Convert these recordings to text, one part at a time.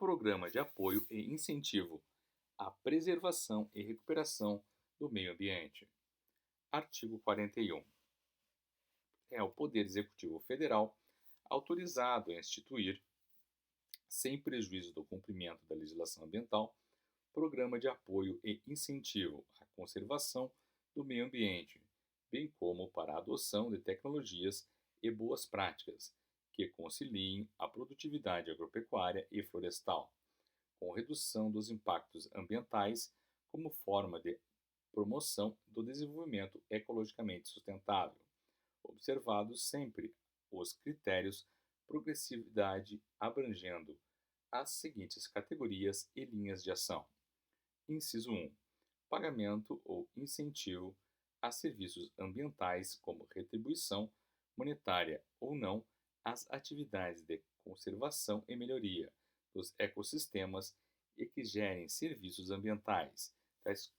programa de apoio e incentivo à preservação e recuperação do meio ambiente. Artigo 41. É o Poder Executivo Federal autorizado a instituir, sem prejuízo do cumprimento da legislação ambiental, programa de apoio e incentivo à conservação do meio ambiente, bem como para a adoção de tecnologias e boas práticas que conciliem a produtividade agropecuária e florestal, com redução dos impactos ambientais como forma de promoção do desenvolvimento ecologicamente sustentável, observados sempre os critérios progressividade abrangendo as seguintes categorias e linhas de ação. Inciso 1. Pagamento ou incentivo a serviços ambientais como retribuição monetária ou não às atividades de conservação e melhoria dos ecossistemas e que gerem serviços ambientais, tais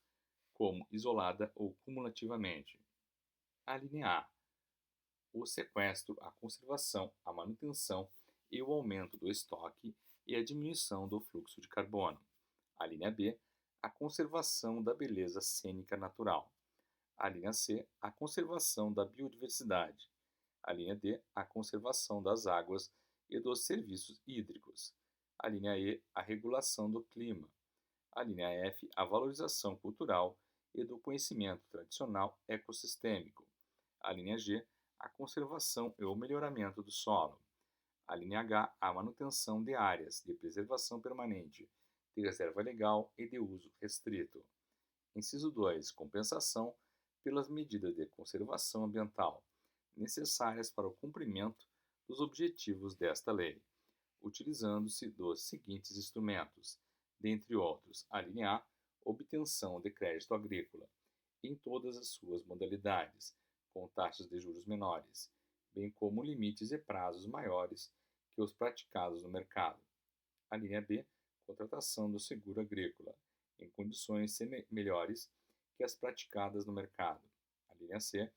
como isolada ou cumulativamente. A linha A. O sequestro, a conservação, a manutenção e o aumento do estoque e a diminuição do fluxo de carbono. A linha B. A conservação da beleza cênica natural. A linha C. A conservação da biodiversidade. A linha D. A conservação das águas e dos serviços hídricos. A linha E. A regulação do clima. A linha F. A valorização cultural e do conhecimento tradicional ecossistêmico. A linha G. A conservação e o melhoramento do solo. A linha H. A manutenção de áreas de preservação permanente, de reserva legal e de uso restrito. Inciso 2. Compensação pelas medidas de conservação ambiental necessárias para o cumprimento dos objetivos desta lei, utilizando-se dos seguintes instrumentos, dentre outros: a linha A, obtenção de crédito agrícola, em todas as suas modalidades, com taxas de juros menores, bem como limites e prazos maiores que os praticados no mercado. A linha B, contratação do seguro agrícola, em condições melhores que as praticadas no mercado. A linha C,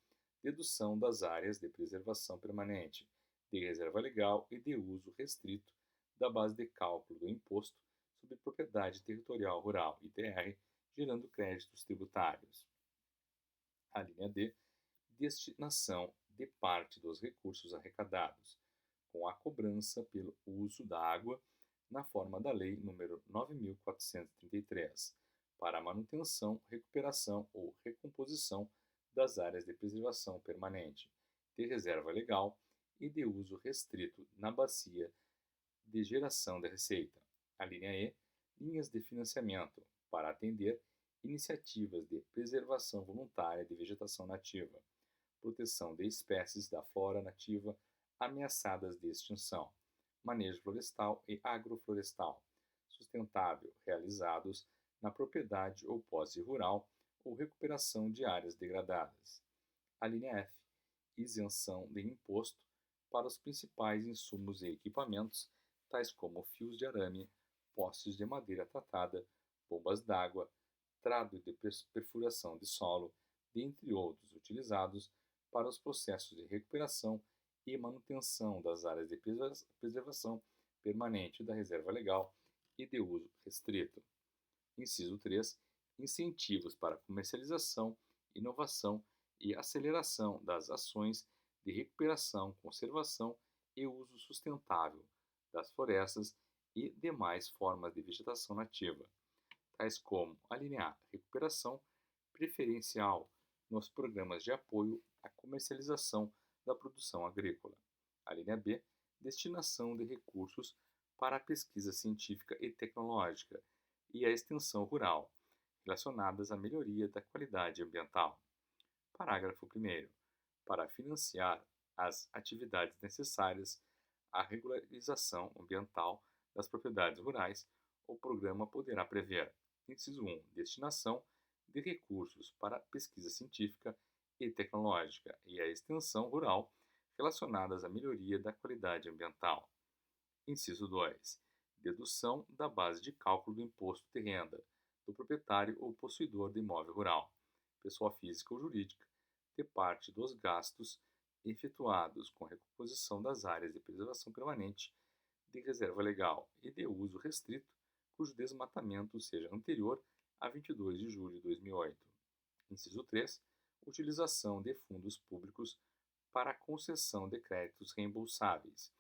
dedução das áreas de preservação permanente, de reserva legal e de uso restrito da base de cálculo do Imposto sobre Propriedade Territorial Rural, ITR, gerando créditos tributários. A linha D, destinação de parte dos recursos arrecadados, com a cobrança pelo uso da água na forma da Lei nº 9.433, para a manutenção, recuperação ou recomposição das áreas de preservação permanente, de reserva legal e de uso restrito na bacia de geração de receita. A linha E, linhas de financiamento para atender iniciativas de preservação voluntária de vegetação nativa, proteção de espécies da flora nativa ameaçadas de extinção, manejo florestal e agroflorestal sustentável realizados na propriedade ou posse rural ou recuperação de áreas degradadas. A linha F, isenção de imposto para os principais insumos e equipamentos, tais como fios de arame, postes de madeira tratada, bombas d'água, trado de perfuração de solo, dentre outros utilizados para os processos de recuperação e manutenção das áreas de preservação permanente da reserva legal e de uso restrito. Inciso 3. Incentivos para comercialização, inovação e aceleração das ações de recuperação, conservação e uso sustentável das florestas e demais formas de vegetação nativa, tais como a linha A, recuperação preferencial nos programas de apoio à comercialização da produção agrícola. A linha B, destinação de recursos para a pesquisa científica e tecnológica e a extensão rural, relacionadas à melhoria da qualidade ambiental. Parágrafo 1º. Para financiar as atividades necessárias à regularização ambiental das propriedades rurais, o programa poderá prever: inciso 1. Destinação de recursos para a pesquisa científica e tecnológica e a extensão rural relacionadas à melhoria da qualidade ambiental. Inciso 2. Dedução da base de cálculo do imposto de renda do proprietário ou possuidor do imóvel rural, pessoa física ou jurídica, de parte dos gastos efetuados com a recomposição das áreas de preservação permanente de reserva legal e de uso restrito, cujo desmatamento seja anterior a 22 de julho de 2008. Inciso 3. Utilização de fundos públicos para a concessão de créditos reembolsáveis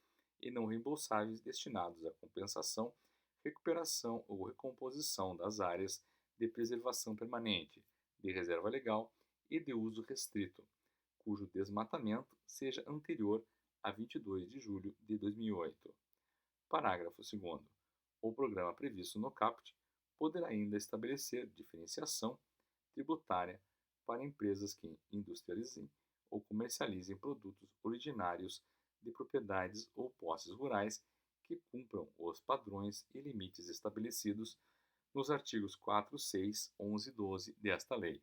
e não reembolsáveis destinados à compensação, recuperação ou recomposição das áreas de preservação permanente, de reserva legal e de uso restrito, cujo desmatamento seja anterior a 22 de julho de 2008. Parágrafo 2º. O programa previsto no caput poderá ainda estabelecer diferenciação tributária para empresas que industrializem ou comercializem produtos originários de propriedades ou posses rurais que cumpram os padrões e limites estabelecidos nos artigos 4, 6, 11 e 12 desta lei,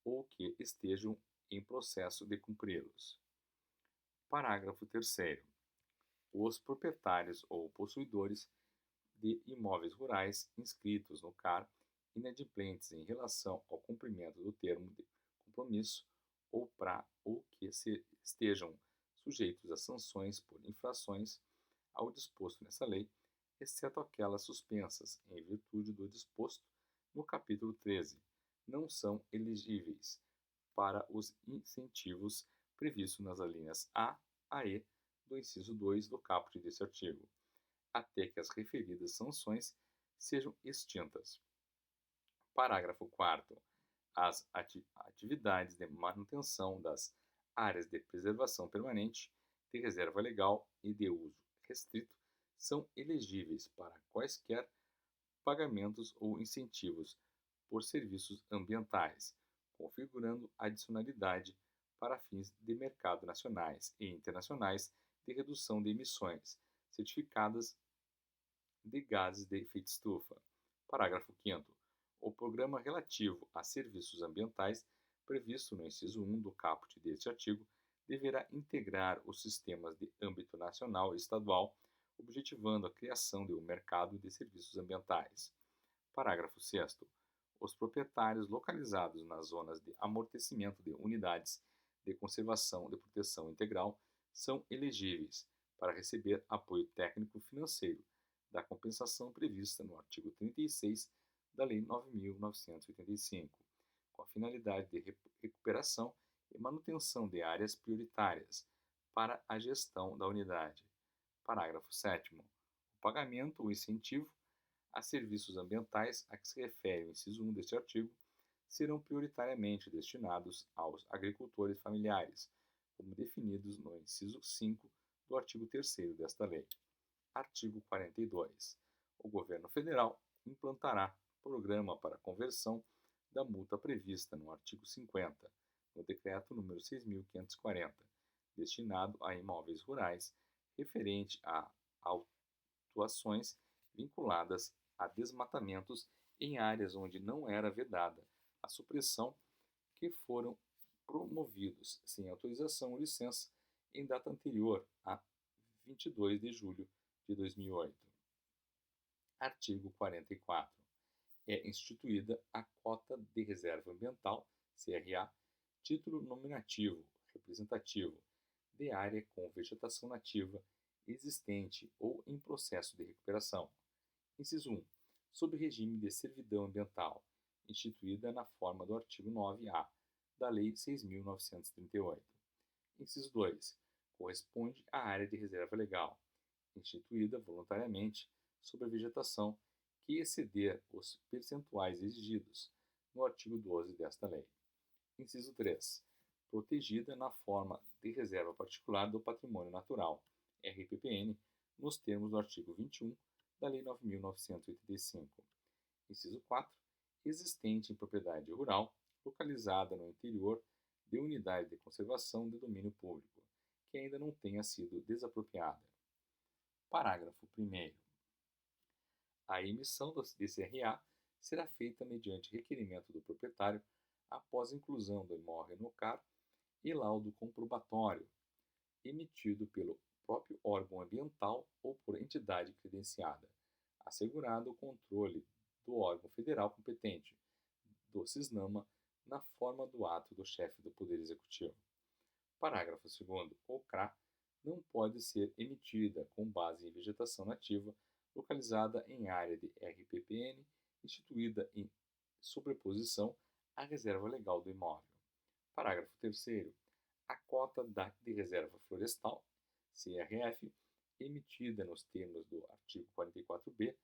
ou que estejam em processo de cumpri-los. Parágrafo 3º. Os proprietários ou possuidores de imóveis rurais inscritos no CAR inadimplentes em relação ao cumprimento do termo de compromisso ou que estejam sujeitos a sanções por infrações ao disposto nessa lei, exceto aquelas suspensas em virtude do disposto no capítulo 13, não são elegíveis para os incentivos previstos nas alíneas A a E do inciso 2 do caput deste artigo, até que as referidas sanções sejam extintas. Parágrafo 4º. As atividades de manutenção das áreas de preservação permanente, de reserva legal e de uso restrito são elegíveis para quaisquer pagamentos ou incentivos por serviços ambientais, configurando adicionalidade para fins de mercado nacionais e internacionais de redução de emissões, certificadas de gases de efeito estufa. Parágrafo 5º. O programa relativo a serviços ambientais, previsto no inciso 1 do caput deste artigo, deverá integrar os sistemas de âmbito nacional e estadual, objetivando a criação de um mercado de serviços ambientais. Parágrafo 6º. Os proprietários localizados nas zonas de amortecimento de unidades de conservação de proteção integral são elegíveis para receber apoio técnico financeiro da compensação prevista no artigo 36 da Lei 9.985, com a finalidade de recuperação e manutenção de áreas prioritárias para a gestão da unidade. Parágrafo 7º. O pagamento ou incentivo a serviços ambientais a que se refere o inciso 1 deste artigo serão prioritariamente destinados aos agricultores familiares, como definidos no inciso 5 do artigo 3º desta lei. Artigo 42. O Governo Federal implantará programa para conversão da multa prevista no artigo 50, no Decreto nº 6.540, destinado a imóveis rurais, referente a autuações vinculadas a desmatamentos em áreas onde não era vedada a supressão que foram promovidos sem autorização ou licença em data anterior a 22 de julho de 2008. Artigo 44. É instituída a Cota de Reserva Ambiental, CRA, título nominativo representativo de área com vegetação nativa existente ou em processo de recuperação. Inciso 1. Sob regime de servidão ambiental, instituída na forma do artigo 9-A da Lei 6.938. Inciso 2. Corresponde à área de reserva legal, instituída voluntariamente sobre a vegetação que exceder os percentuais exigidos no artigo 12 desta lei. Inciso 3. Protegida na forma de reserva particular do patrimônio natural, RPPN, nos termos do artigo 21 da Lei 9.985. Inciso 4. Existente em propriedade rural, localizada no interior de unidade de conservação de domínio público, que ainda não tenha sido desapropriada. Parágrafo 1º. A emissão de CRA será feita mediante requerimento do proprietário após inclusão do imóvel no CAR e laudo comprobatório, emitido pelo próprio órgão ambiental ou por entidade credenciada, assegurado o controle do órgão federal competente, do CISNAMA, na forma do ato do chefe do Poder Executivo. Parágrafo 2º. O CRA não pode ser emitida com base em vegetação nativa localizada em área de RPPN instituída em sobreposição à reserva legal do imóvel. Parágrafo 3º. A cota de reserva florestal, CRF, emitida nos termos do artigo 44b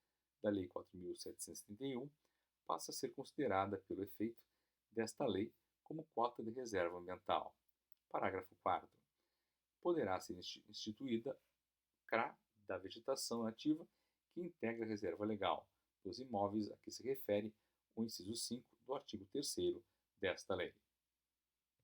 da Lei 4.731, passa a ser considerada, pelo efeito desta lei, como cota de reserva ambiental. Parágrafo 4º. Poderá ser instituída CRA da vegetação nativa que integra a reserva legal dos imóveis a que se refere o inciso 5 do artigo 3º desta lei.